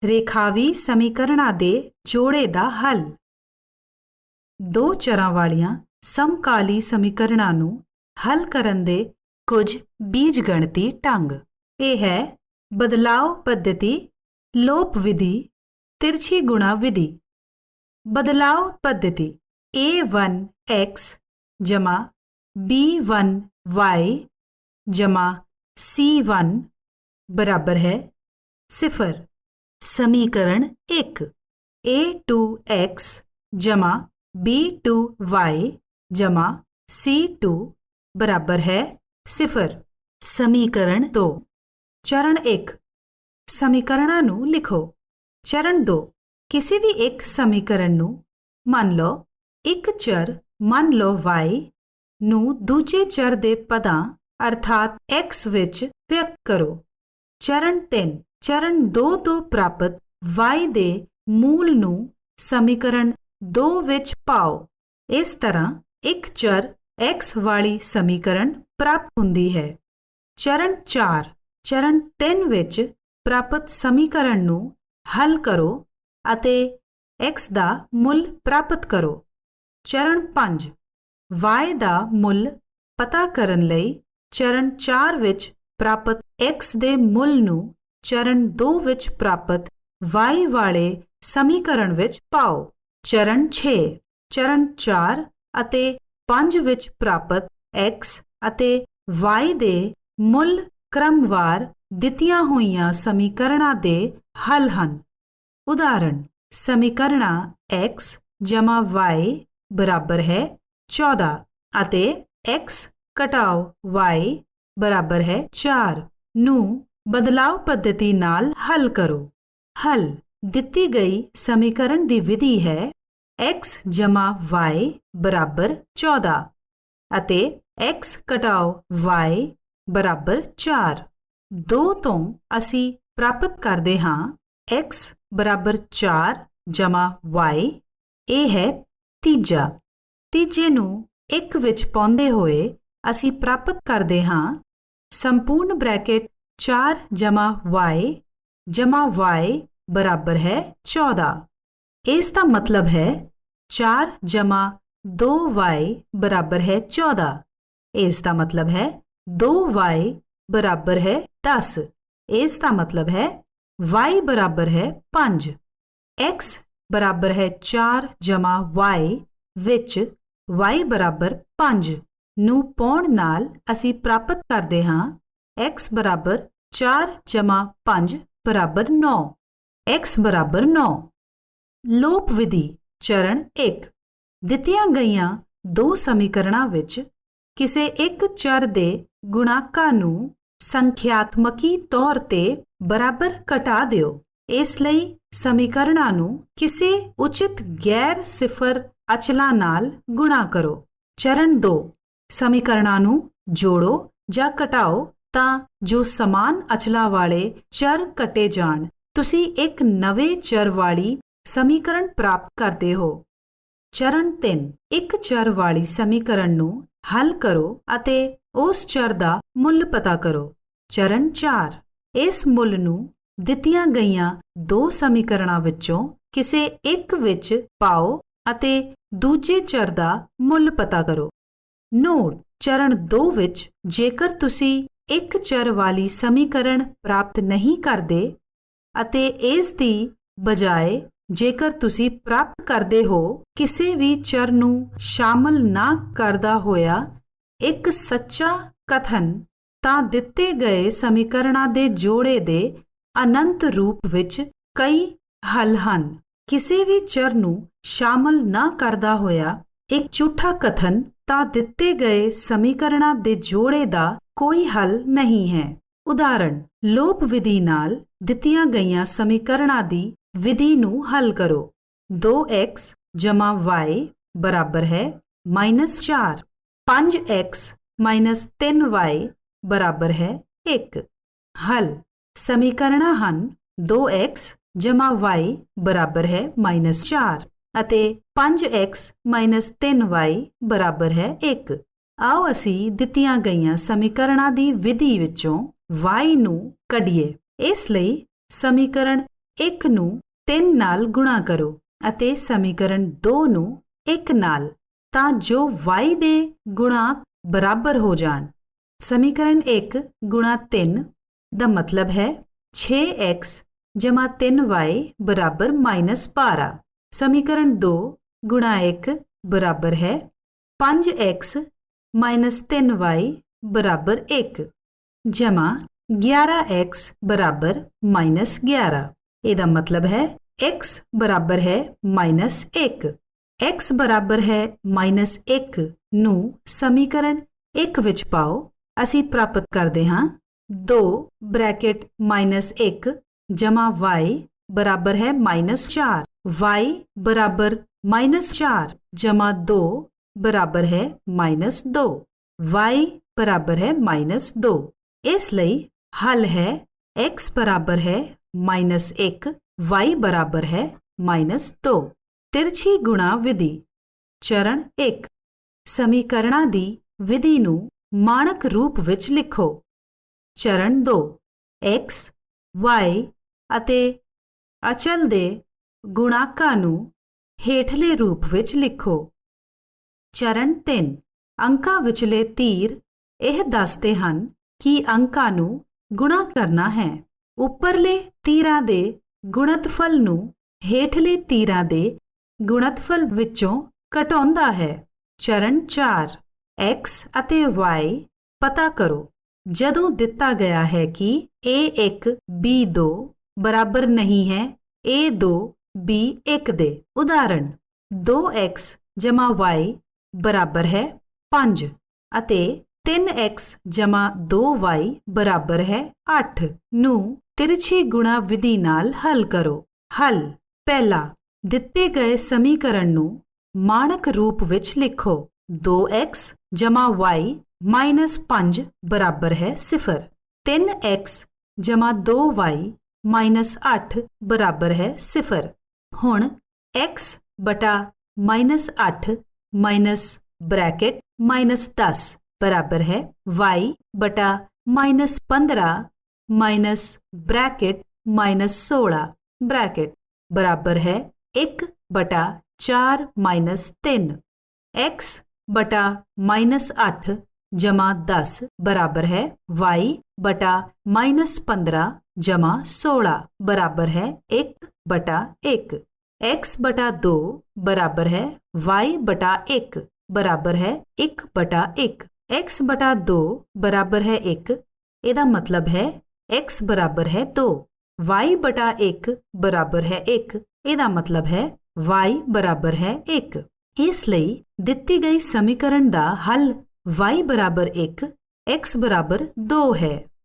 ਰੇਖਾਵੀ ਸਮੀਕਰਨਾਂ ਦੇ ਜੋੜੇ ਦਾ ਹੱਲ। ਦੋ ਚਰਾਂ ਵਾਲੀਆਂ ਸਮਕਾਲੀ ਸਮੀਕਰਨਾਂ ਨੂੰ ਹੱਲ ਕਰਨ ਦੇ ਕੁਝ ਬੀਜਗਣਿਤੀ ਢੰਗ। ਇਹ ਹੈ ਬਦਲਾਅ ਪੱਧਤੀ, ਲੋਪ ਵਿਧੀ, ਤਿਰਛੀ ਗੁਣਾ ਵਿਧੀ। ਬਦਲਾਅ ਪੱਧਤੀ a1x ਜਮਾ b1y ਜਮਾ c1 ਬਰਾਬਰ ਹੈ 0। समीकरण 1 a2x जमा b2y जमा c2 बराबर है 0। समीकरण 2 चरण 1 समीकरणों ਨੂੰ ਲਿਖੋ। चरण 2 ਕਿਸੇ ਵੀ ਇੱਕ ਸਮੀਕਰਨ ਨੂੰ ਮੰਨ ਲਓ ਇੱਕ ਚਰ ਮੰਨ ਲਓ y ਨੂੰ ਦੂਜੇ ਚਰ ਦੇ ਪਦਾਂ ਅਰਥਾਤ x ਵਿੱਚ ਵਿਅਕਤ ਕਰੋ। चरण 3 चरण 2 ਤੋਂ ਪ੍ਰਾਪਤ y ਦੇ ਮੂਲ ਨੂੰ ਸਮੀਕਰਨ 2 ਵਿੱਚ ਪਾਓ। ਇਸ ਤਰ੍ਹਾਂ ਇੱਕ ਚਰ x ਵਾਲੀ ਸਮੀਕਰਨ ਪ੍ਰਾਪਤ ਹੁੰਦੀ ਹੈ। ਚਰਨ 4 ਚਰਨ 3 ਵਿੱਚ ਪ੍ਰਾਪਤ ਸਮੀਕਰਨ ਨੂੰ ਹੱਲ ਕਰੋ ਅਤੇ x ਦਾ ਮੁੱਲ ਪ੍ਰਾਪਤ ਕਰੋ। ਚਰਨ 5 y ਦਾ ਮੁੱਲ ਪਤਾ ਕਰਨ ਲਈ ਚਰਨ 4 ਵਿੱਚ ਪ੍ਰਾਪਤ x ਦੇ ਮੁੱਲ ਨੂੰ ਚਰਨ 2 ਵਿੱਚ ਪ੍ਰਾਪਤ y ਵਾਲੇ ਸਮੀਕਰਨ ਵਿੱਚ ਪਾਓ। ਚਰਨ 6 ਚਰਨ 4 ਅਤੇ 5 ਵਿੱਚ ਪ੍ਰਾਪਤ x ਅਤੇ y ਦੇ ਮੁੱਲ ਕ੍ਰਮਵਾਰ ਦਿੱਤੀਆਂ ਹੋਈਆਂ ਸਮੀਕਰਨਾਂ ਦੇ ਹੱਲ ਹਨ। ਉਦਾਹਰਣ ਸਮੀਕਰਨਾਂ x ਜਮਾ y ਬਰਾਬਰ ਹੈ 14 ਅਤੇ x ਘਟਾਓ y ਬਰਾਬਰ ਹੈ 4 ਨੂੰ ਬਦਲਾਅ ਪੱਧਤੀ ਨਾਲ ਹੱਲ ਕਰੋ। ਹੱਲ ਦਿੱਤੀ ਗਈ ਸਮੀਕਰਨ ਦੀ ਵਿਧੀ ਹੈ x ਜਮਾ y ਬਰਾਬਰ 14 ਅਤੇ x ਘਟਾਓ y ਬਰਾਬਰ 4। 2 ਤੋਂ ਅਸੀਂ ਪ੍ਰਾਪਤ ਕਰਦੇ ਹਾਂ x ਬਰਾਬਰ 4 ਜਮਾ y। ਇਹ ਹੈ ਤੀਜਾ। ਤੀਜੇ ਨੂੰ 1 ਵਿੱਚ ਪਾਉਂਦੇ ਹੋਏ ਅਸੀਂ ਪ੍ਰਾਪਤ ਕਰਦੇ ਹਾਂ ਸੰਪੂਰਨ ਬ੍ਰੈਕਟ 4 ਜਮਾ y ਬਰਾਬਰ ਹੈ 14। ਇਸ ਦਾ ਮਤਲਬ ਹੈ 4 ਜਮਾ 2y ਬਰਾਬਰ ਹੈ 14। ਇਸ ਦਾ ਮਤਲਬ ਹੈ 2y ਬਰਾਬਰ ਹੈ 10। ਇਸ ਦਾ ਮਤਲਬ ਹੈ y ਬਰਾਬਰ ਹੈ 5। x ਬਰਾਬਰ ਹੈ 4 ਜਮਾ y ਵਿੱਚ y ਬਰਾਬਰ 5 ਨੂੰ ਪਾਉਣ ਨਾਲ ਅਸੀਂ ਪ੍ਰਾਪਤ ਕਰਦੇ ਹਾਂ x ਬਰਾਬਰ 4 ਜਮਾ 5 ਬਰਾਬਰ 9। x ਬਰਾਬਰ 9। ਲੋਪ ਵਿਧੀ ਚਰਨ 1 ਦਿੱਤੀਆਂ ਗਈਆਂ ਦੋ ਸਮੀਕਰਨਾਂ ਵਿੱਚ ਕਿਸੇ ਇੱਕ ਚਰ ਦੇ ਗੁਣਾਕਾਂ ਨੂੰ ਸੰਖਿਆਤਮਕੀ ਤੌਰ ਤੇ ਬਰਾਬਰ ਘਟਾ ਦਿਓ। ਇਸ ਲਈ ਸਮੀਕਰਨਾਂ ਨੂੰ ਕਿਸੇ ਉਚਿਤ ਗੈਰ ਸਿਫਰ ਅਚਲਾਂ ਨਾਲ ਗੁਣਾ ਕਰੋ। ਚਰਨ 2 ਸਮੀਕਰਨਾਂ ਨੂੰ ਜੋੜੋ ਜਾਂ ਘਟਾਓ ਤਾਂ ਜੋ ਸਮਾਨ ਅਚਲਾਂ ਵਾਲੇ ਚਰ ਕੱਟੇ ਜਾਣ। ਤੁਸੀਂ ਇੱਕ ਨਵੇਂ ਚਰ ਵਾਲੀ ਸਮੀਕਰਨ ਪ੍ਰਾਪਤ ਕਰਦੇ ਹੋ। ਚਰਨ 3 ਇੱਕ ਚਰ ਵਾਲੀ ਸਮੀਕਰਨ ਨੂੰ ਹੱਲ ਕਰੋ ਅਤੇ ਉਸ ਚਰ ਦਾ ਮੁੱਲ ਪਤਾ ਕਰੋ। ਚਰਨ 4 ਇਸ ਮੁੱਲ ਨੂੰ ਦਿੱਤੀਆਂ ਗਈਆਂ ਦੋ ਸਮੀਕਰਨਾਂ ਵਿੱਚੋਂ ਕਿਸੇ ਇੱਕ ਵਿੱਚ ਪਾਓ ਅਤੇ ਦੂਜੇ ਚਰ ਦਾ ਮੁੱਲ ਪਤਾ ਕਰੋ। ਨੋਟ ਚਰਨ 2 ਵਿੱਚ ਜੇਕਰ ਤੁਸੀਂ ਇੱਕ ਚਰ ਵਾਲੀ ਸਮੀਕਰਨ ਪ੍ਰਾਪਤ ਨਹੀਂ ਕਰਦੇ ਅਤੇ ਇਸ ਦੀ ਬਜਾਏ ਜੇਕਰ ਤੁਸੀਂ ਪ੍ਰਾਪਤ ਕਰਦੇ ਹੋ ਕਿਸੇ ਵੀ ਚਰ ਨੂੰ ਸ਼ਾਮਲ ਨਾ ਕਰਦਾ ਹੋਇਆ ਇੱਕ ਸੱਚਾ ਕਥਨ, ਤਾਂ ਦਿੱਤੇ ਗਏ ਸਮੀਕਰਨਾਂ ਦੇ ਜੋੜੇ ਦੇ ਅਨੰਤ ਰੂਪ ਵਿੱਚ ਕਈ ਹੱਲ ਹਨ। ਕਿਸੇ ਵੀ ਚਰ ਨੂੰ ਸ਼ਾਮਲ ਨਾ ਕਰਦਾ ਹੋਇਆ ਇੱਕ ਝੂਠਾ ਕਥਨ ਤਾਂ ਦਿੱਤੇ ਗਏ ਸਮੀਕਰਨਾਂ ਦੇ ਜੋੜੇ ਦਾ ਕੋਈ ਹੱਲ ਨਹੀਂ ਹੈ। ਉਦਾਹਰਣ ਲੋਪ ਵਿਧੀ ਨਾਲ ਦਿੱਤੀਆਂ ਗਈਆਂ ਸਮੀਕਰਨਾਂ ਦੀ ਵਿਧੀ ਨੂੰ ਹੱਲ ਕਰੋ। 2x ਜਮਾ y ਬਰਾਬਰ ਹੈ -4। 5x -3y ਬਰਾਬਰ ਹੈ 1। ਹੱਲ ਸਮੀਕਰਨਾਂ ਹਨ 2x ਜਮਾ y ਬਰਾਬਰ ਹੈ -4 ਅਤੇ 5x -3y ਬਰਾਬਰ ਹੈ 1। ਆਓ ਅਸੀਂ ਦਿੱਤੀਆਂ ਗਈਆਂ ਸਮੀਕਰਨਾਂ ਦੀ ਵਿਧੀ ਵਿੱਚੋਂ y ਨੂੰ ਕੱਢੀਏ। ਇਸ ਲਈ ਸਮੀਕਰਨ 1 ਨੂੰ 3 ਨਾਲ ਗੁਣਾ ਕਰੋ ਅਤੇ ਸਮੀਕਰਨ 2 ਨੂੰ 1 ਨਾਲ, ਤਾਂ ਜੋ y ਦੇ ਗੁਣਾਂਕ ਬਰਾਬਰ ਹੋ ਜਾਣ। ਸਮੀਕਰਨ 1 ਗੁਣਾ 3 ਦਾ ਮਤਲਬ ਹੈ 6x ਜਮਾ 3y ਬਰਾਬਰ -12। ਸਮੀਕਰਨ 2 ਗੁਣਾ 1 ਬਰਾਬਰ ਹੈ 5x ਮਾਈਨਸ 3y ਬਰਾਬਰ 1 ਜਮਾ 11x ਬਰਾਬਰ -11। ਇਹਦਾ ਮਤਲਬ ਹੈ x ਬਰਾਬਰ ਹੈ -1। x ਬਰਾਬਰ ਹੈ -1 ਨੂੰ ਸਮੀਕਰਨ 1 ਵਿੱਚ ਪਾਓ। ਅਸੀਂ ਪ੍ਰਾਪਤ ਕਰਦੇ ਹਾਂ 2 ਬ੍ਰੈਕਟ -1 ਜਮਾ y ਬਰਾਬਰ ਹੈ -4। y ਬਰਾਬਰ -4 ਜਮਾ 2 ਬਰਾਬਰ ਹੈ -2। y ਬਰਾਬਰ ਹੈ -2। ਇਸ ਲਈ ਹੱਲ ਹੈ x ਬਰਾਬਰ ਹੈ -1, y ਬਰਾਬਰ ਹੈ -2। ਤਿਰਛੀ ਗੁਣਾ ਵਿਧੀ। ਚਰਨ 1 ਸਮੀਕਰਨਾਂ ਦੀ ਵਿਧੀ ਨੂੰ ਮਾਣਕ ਰੂਪ ਵਿੱਚ ਲਿਖੋ। ਚਰਨ 2 x, y ਅਤੇ ਅਚਲ ਦੇ ਗੁਣਾਕਾਂ ਨੂੰ ਹੇਠਲੇ ਰੂਪ ਵਿੱਚ ਲਿਖੋ। ਚਰਨ 3 ਅੰਕਾਂ ਵਿਚਲੇ ਤੀਰ ਇਹ ਦੱਸਦੇ ਹਨ ਕਿ ਅੰਕਾਂ ਨੂੰ ਗੁਣਾ ਕਰਨਾ ਹੈ। ਉੱਪਰਲੇ ਤੀਰਾਂ ਦੇ ਗੁਣਨਫਲ ਨੂੰ ਹੇਠਲੇ ਤੀਰਾਂ ਦੇ ਗੁਣਨਫਲ ਵਿੱਚੋਂ ਘਟਾਉਂਦਾ ਹੈ। ਚਰਨ 4 x ਅਤੇ y ਪਤਾ ਕਰੋ। ਜਦੋਂ ਦਿੱਤਾ ਗਿਆ ਹੈ ਕਿ a1 b2 ਬਰਾਬਰ ਨਹੀਂ ਹੈ a2 b1 ਦੇ। ਉਦਾਹਰਣ 2x ਜਮਾ y ਬਰਾਬਰ ਹੈ 5 ਅਤੇ 3x ਜਮਾ 2y ਬਰਾਬਰ ਹੈ 8 ਨੂੰ ਤਿਰਛੀ ਗੁਣਾ ਵਿਧੀ ਨਾਲ ਹੱਲ ਕਰੋ। ਹੱਲ। ਪਹਿਲਾ, ਦਿੱਤੇ ਗਏ ਸਮੀਕਰਨ ਨੂੰ ਮਾਣਕ ਰੂਪ ਵਿੱਚ ਲਿਖੋ। 2x ਜਮਾ y ਮਾਈਨਸ 5 ਬਰਾਬਰ ਹੈ 0। 3x ਜਮਾ 2y ਮਾਈਨਸ 8 ਬਰਾਬਰ ਹੈ 0। ਹੁਣ x ਬਟਾ -8 ਮਾਈਨਸ ਬ੍ਰੈਕਟ -10 ਬਰਾਬਰ ਹੈ y ਬਟਾ -15 ਮਾਈਨਸ ਬ੍ਰੈਕਟ -16 ਬ੍ਰੈਕਟ ਬਰਾਬਰ ਹੈ 1 ਬਟਾ 4 ਮਾਈਨਸ 3। x ਬਟਾ -8 ਜਮਾ 10 ਬਰਾਬਰ ਹੈ y ਬਟਾ -15 ਜਮਾ 16 ਬਰਾਬਰ ਹੈ 1 ਬਟਾ 1। x ਬਟਾ 2 ਬਰਾਬਰ ਹੈ y ਬਟਾ 1 ਬਰਾਬਰ ਹੈ 1 ਬਟਾ 1। x ਬਟਾ 2 ਬਰਾਬਰ ਹੈ 1। ਇਹਦਾ ਮਤਲਬ ਹੈ x ਬਰਾਬਰ ਹੈ 2। y ਬਟਾ 1 ਬਰਾਬਰ ਹੈ 1। ਇਹਦਾ ਮਤਲਬ ਹੈ y ਬਰਾਬਰ ਹੈ 1। ਇਸ ਲਈ ਦਿੱਤੀ ਗਈ ਸਮੀਕਰਨ ਦਾ ਹੱਲ y ਬਰਾਬਰ 1, x ਬਰਾਬਰ 2 ਹੈ।